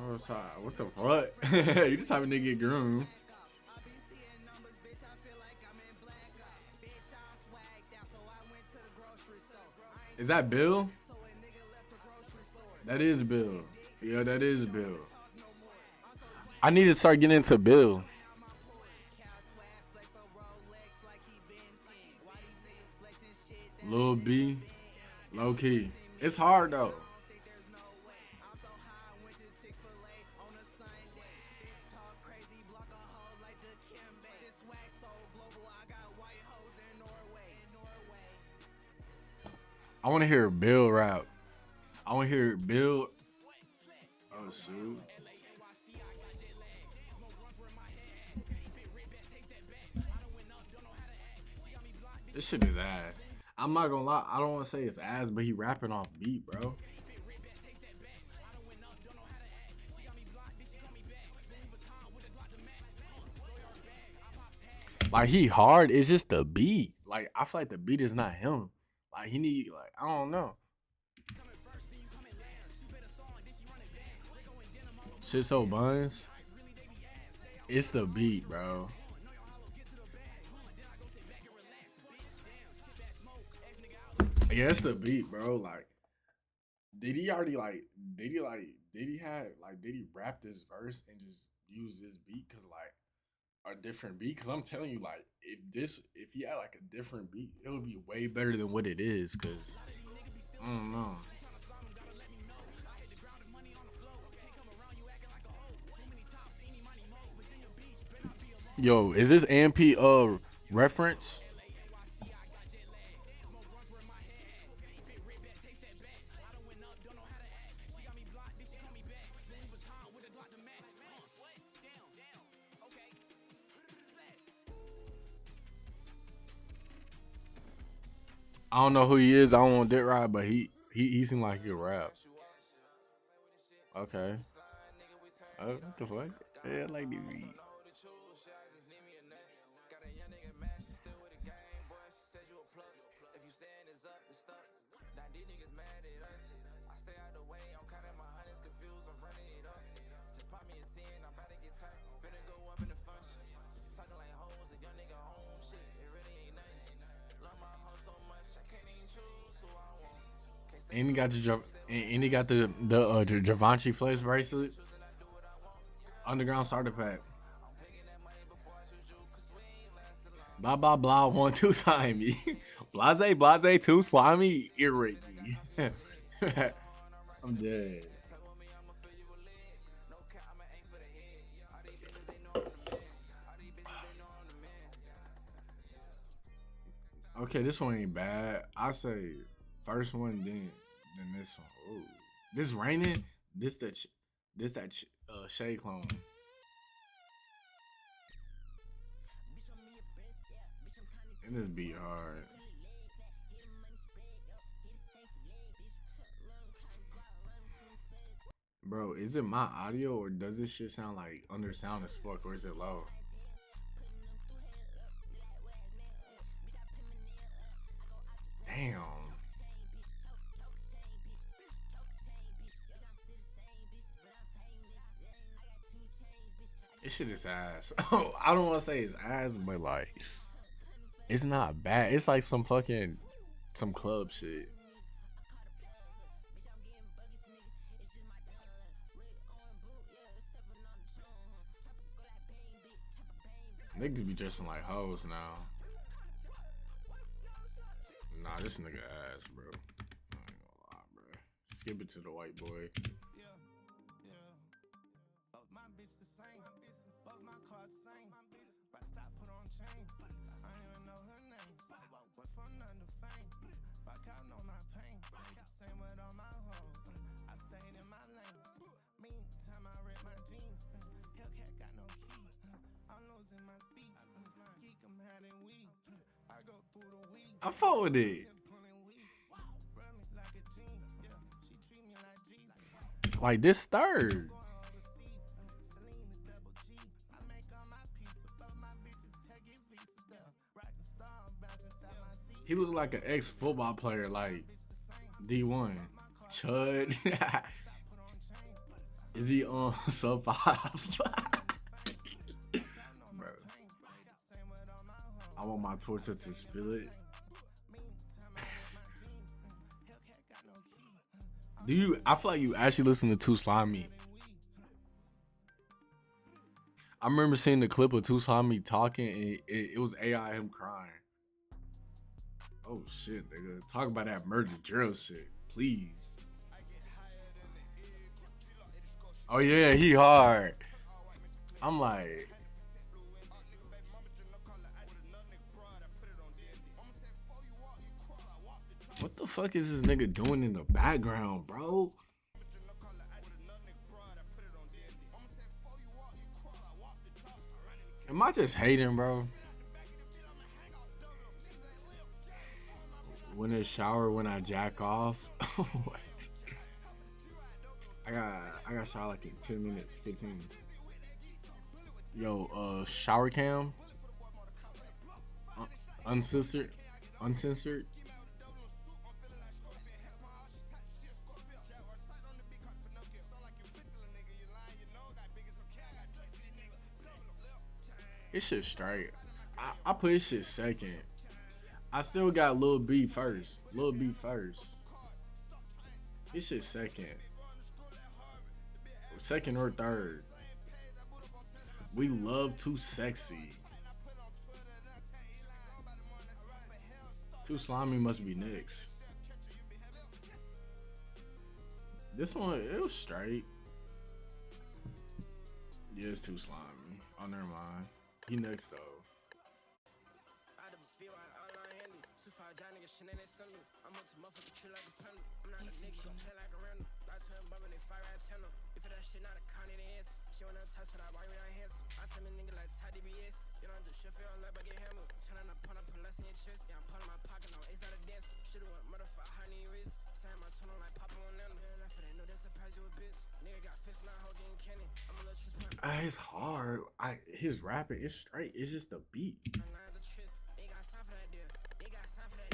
Oh, sorry. What the fuck? You the type of nigga get groomed. Is that Bill? That is Bill. Yeah, that is Bill. I need to start getting into Bill. Lil B, low key. It's hard though. I want to hear Bill rap. I want to hear Bill. Oh shoot. This shit is ass. I'm not gonna lie. I don't want to say it's ass, but he rapping off beat, bro. Like he hard. It's just the beat. Like I feel like the beat is not him. Like he need. Like I don't know. Shit so buns. It's the beat, bro. Yeah, it's the beat, bro. Like, did he already like? Did he like? Did he have like? Did he rap this verse and just use this beat? Cause like a different beat. Cause I'm telling you, like, if he had like a different beat, it would be way better than what it is. Cause I don't know. Yo, is this AMP reference? I don't know who he is. I don't want Dick Ride, but he seemed like he could rap. Okay. What the fuck? Yeah, I like the beat. And he got and he got the Givenchy Flex bracelet. Underground starter pack. Blah blah blah. 1 2 slimy. Blase blase 2 slimy. Irate me. I'm dead. Okay, this one ain't bad. I say first one, then this one. Ooh. This raining. This that this that Shay clone. And this beat hard. Bro, is it my audio or does this shit sound like under sound as fuck or is it low? Damn. This shit is ass. I don't want to say it's ass, but like, it's not bad. It's like some fucking some club shit. Niggas be dressing like hoes now. Nah, this nigga ass, bro. I ain't gonna lie, bro. Skip it to the white boy. I fought with it. Like this third. He looked like an ex-football player, like D1. Chud. Is he on sub 5? Bro, I want my torture to spill it. Do you? I feel like you actually listen to Too Slimy. I remember seeing the clip of Too Slimy talking, and it was AI him crying. Oh shit, nigga. Talk about that murder drill shit, please. Oh yeah, he hard. I'm like, what the fuck is this nigga doing in the background, bro? Am I just hating, bro? When I shower, when I jack off. What? I got shower like in 10 minutes, 15. Yo, shower cam, uncensored, uncensored. It shit straight. I put this shit second. I still got Lil B first. Lil B first. This shit second. Second or third. We love Too Sexy. Too Slimy must be next. This one, it was straight. Yeah, it's Too Slimy. Oh, never mind. He next though. It's hard. His rapping is straight. It's just the beat.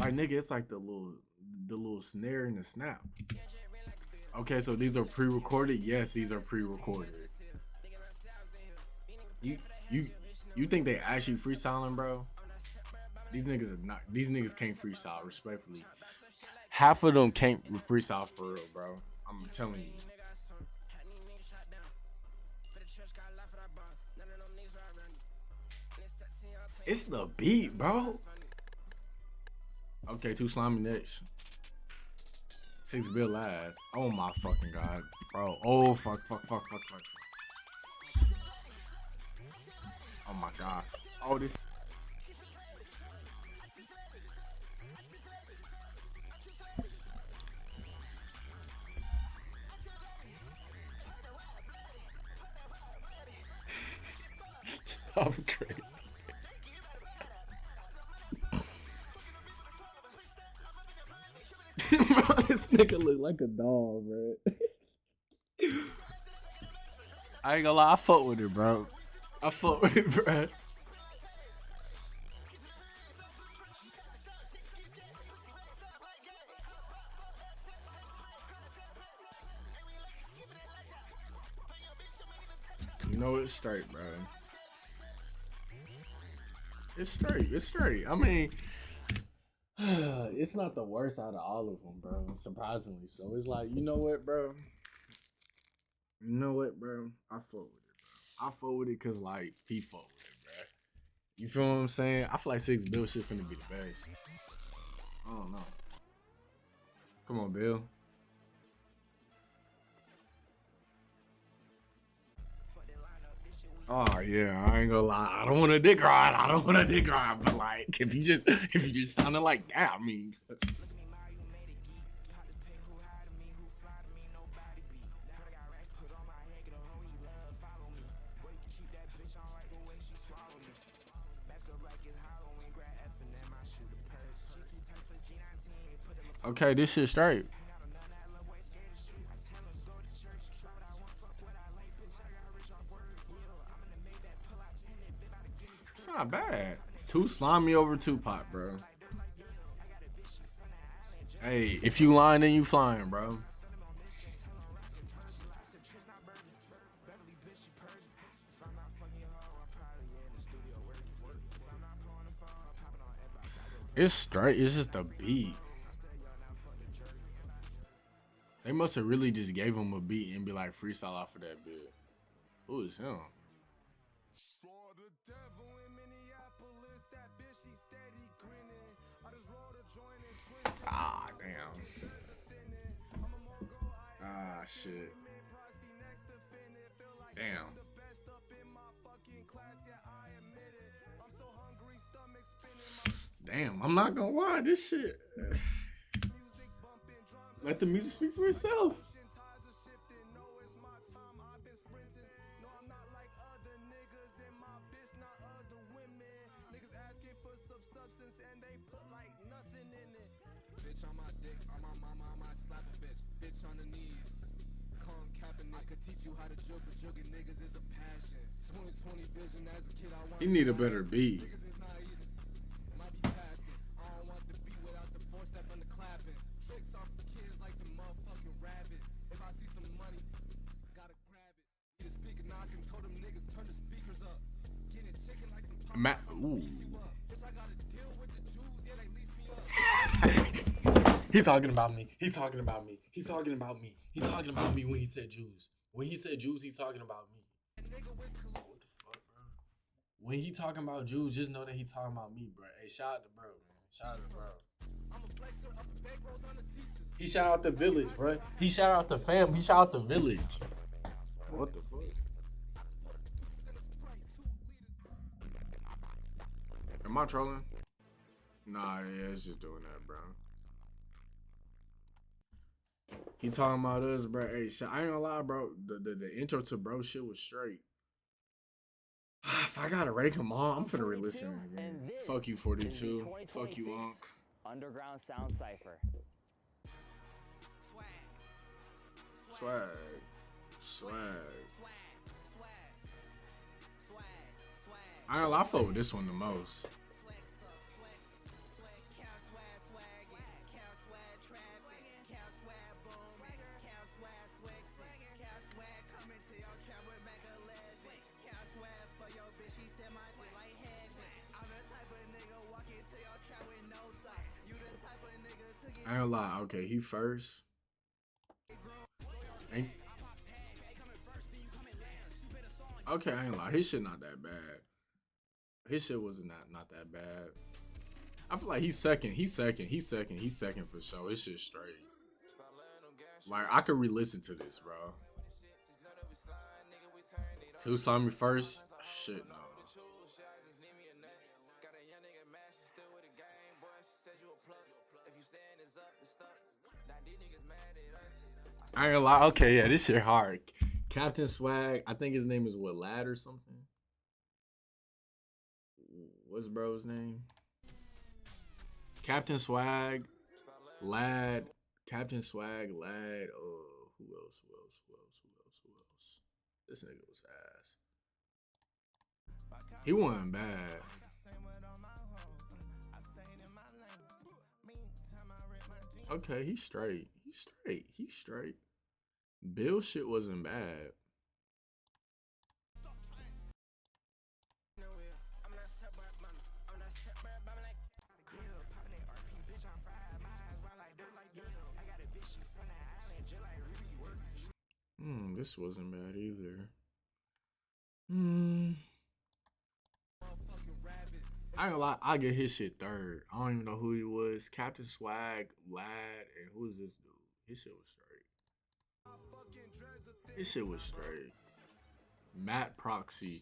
Like nigga, it's like the little snare and the snap. Okay, so these are pre-recorded. Yes, these are pre-recorded. You think they actually freestyling, bro? These niggas are not. These niggas can't freestyle. Respectfully, half of them can't freestyle for real, bro. I'm telling you. It's the beat, bro. Okay, Too Slimy next. 6 bill last. Oh my fucking god, bro. Oh fuck. Oh my god. Oh this. I'm crazy. Bro, this nigga look like a dog, bro. I ain't gonna lie, I fuck with it, bro. I fuck with it, bro. You know it's straight, bro. It's straight. It's straight. I mean, it's not the worst out of all of them, bro. Surprisingly, so it's like, you know what, bro? You know what, bro? I fuck with it, bro. I fuck with it because like he fuck with it, bro. You feel what I'm saying? I feel like 6 Bill shit finna be the best. I don't know. Come on, Bill. Oh yeah, I ain't gonna lie. I don't want to dick ride. But like, if you just sounded like that, I mean. Okay, this shit straight. It's not bad. It's Too Slimy over Tupac, bro. Hey, if you lying, then you flying, bro. It's straight. It's just a beat. They must have really just gave him a beat and be like freestyle off of that bit. Who is him? Ah, damn. Ah, shit. Damn. Damn, I'm not gonna lie, this shit. Let the music speak for itself. Bitch on my dick, on my mama, I might slap a bitch. Bitch on the knees. Con capping, I could teach you how to jug, but jugging niggas is a passion. 2020 vision as a kid, I want. He need a better beat. Niggas is not eating. Might be fasting. I don't want the beat without the four step and the clapping. Tricks off the kids like the motherfucking rabbit. If I see some money, gotta grab it. Need a speaker knocking, told them niggas turn the speakers up. Get it chicken like some pop. Ooh. Bitch, I gotta deal with the Jews, yeah, they lease me up. He's talking about me. He's talking about me. He's talking about me. He's talking about me when he said Jews. When he said Jews, he's talking about me. What the fuck, bro? When he talking about Jews, just know that he's talking about me, bro. Hey, shout out to bro, man. Shout out to bro. He shout out the village, bro. He shout out the fam. He shout out the village. What the fuck? Am I trolling? Nah, yeah, it's just doing that, bro. He talking about us, bro. Hey, I ain't gonna lie, bro. The intro to bro shit was straight. If I gotta rank them all, I'm finna re-listen again. Fuck you, 42. Fuck you, Unc. Underground Sound Cypher. Swag. Swag. I ain't gonna lie, I fuck with this one the most. I ain't gonna lie, okay, he first. Ain't... Okay, I ain't gonna lie, his shit not that bad. His shit was not that bad. I feel like he's second for sure. His shit straight. Like, I could re-listen to this, bro. Too Slimy first? Shit, no. I ain't gonna lie. Okay, yeah, this shit hard. Captain Swag, I think his name is what, Lad or something? What's bro's name? Captain Swag, Lad, Captain Swag, Lad. Oh, who else? This nigga was ass. He wasn't bad. Okay, he's straight. He's straight. Bill shit wasn't bad. This wasn't bad either. I ain't gonna lie, I get his shit third. I don't even know who he was. Captain Swag, Lad, and who's this dude? His shit was straight. Matt Proxy.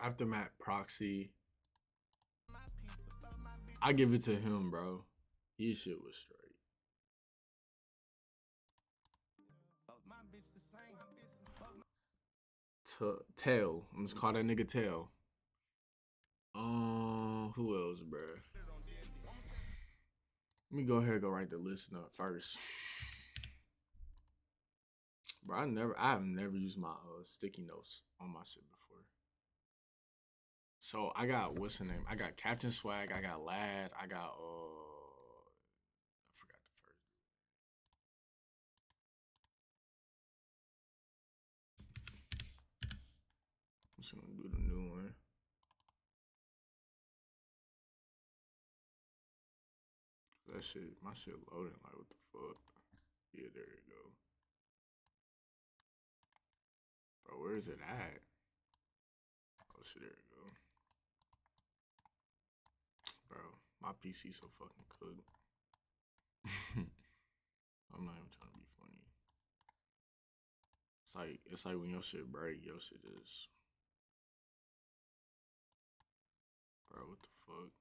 After Matt Proxy, I give it to him, bro. His shit was straight. Tail. I'm just call that nigga Tail. Who else, bro? Let me go ahead and go write the list up first. Bro, I have never used my sticky notes on my shit before. So I got, what's the name? I got Captain Swag, I got Lad, I got I forgot the first. I'm just gonna do the new one. That shit, my shit loading. Like, what the fuck? Yeah, there you go. Bro, where is it at? Oh shit, there you go. Bro, my PC so fucking cooked. I'm not even trying to be funny. It's like when your shit break, your shit just. Bro, what the fuck?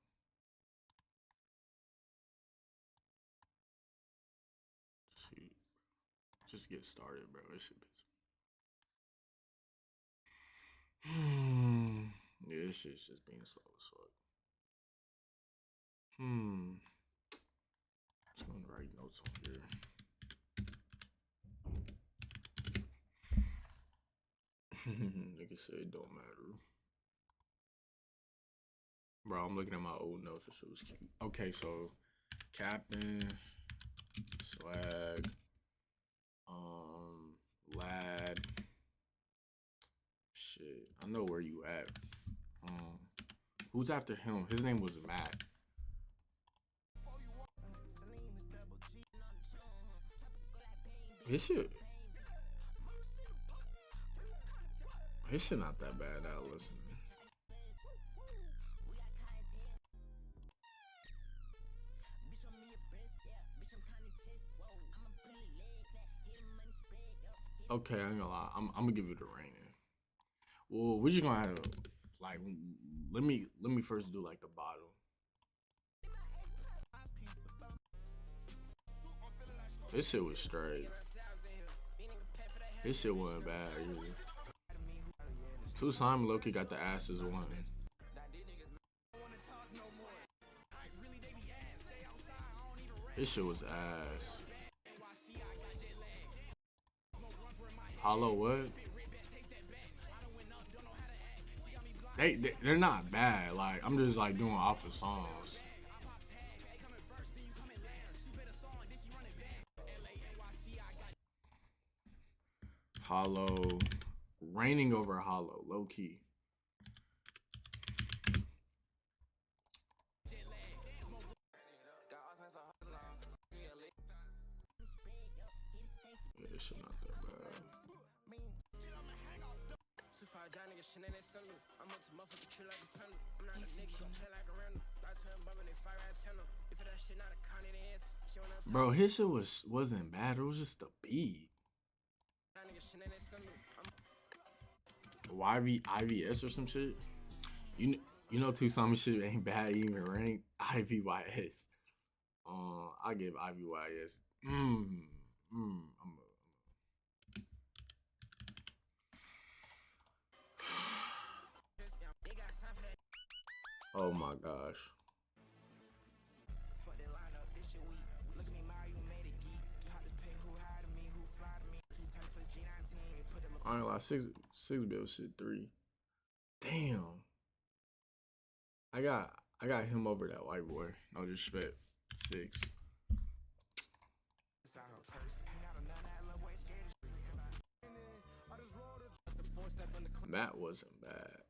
Shoot. Just get started, bro. This shit is. Yeah, this shit's just being slow as fuck. Just gonna write notes on here. Nigga said it don't matter. Bro, I'm looking at my old notes. This shit was cute. Okay, so Captain, Swag, Lad. Shit, I know where you at. Who's after him? His name was Matt. His shit not that bad. Now listen. Okay, I ain't gonna lie. I'm gonna give it a rating. Well, we're just gonna have like let me first do like the bottle. This shit was straight. This shit wasn't bad either. Two Simon Loki got the asses one. This shit was ass. Hollow what? They're not bad. Like I'm just like doing off the songs. Hollow, raining over Hollow, low key. Yeah, this shit not that bad. Bro, his shit wasn't bad. It was just the beat. IVS or some shit. You know, Two Simon shit ain't bad even ranked. IVYS. I give IVYS. Oh my gosh. I ain't lie, six bill shit 3. Damn. I got him over that white boy. No disrespect. 6. That wasn't bad.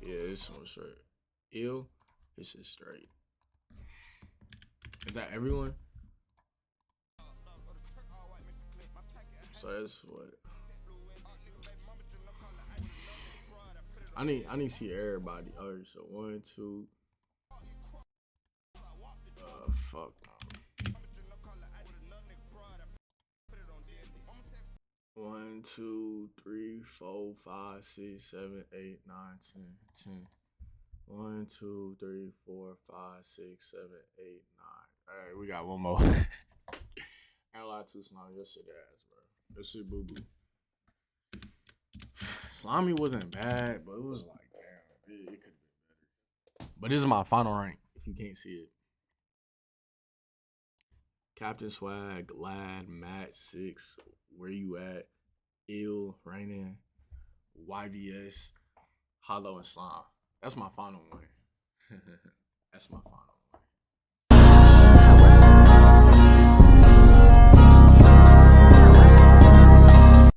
Yeah, this one's straight. Ill, this is straight. Is that everyone? So that's what. I need to see everybody. Alright, so 1, 2. Fuck. 1, 2, 3, 4, 5, 6, 7, 8, 9, 10. 1, 2, 3, 4, 5, 6, 7, 8, 9. Alright, we got one more. I ain't lie to Slimy. Your shit ass, bro. Your shit boo boo. Slimy wasn't bad, but it was like, damn, it could have been better. But this is my final rank, if you can't see it. Captain Swag, Glad, Matt, 6, where you at? Ill, Raining, YVS, Hollow, and Slime. That's my final one. That's my final.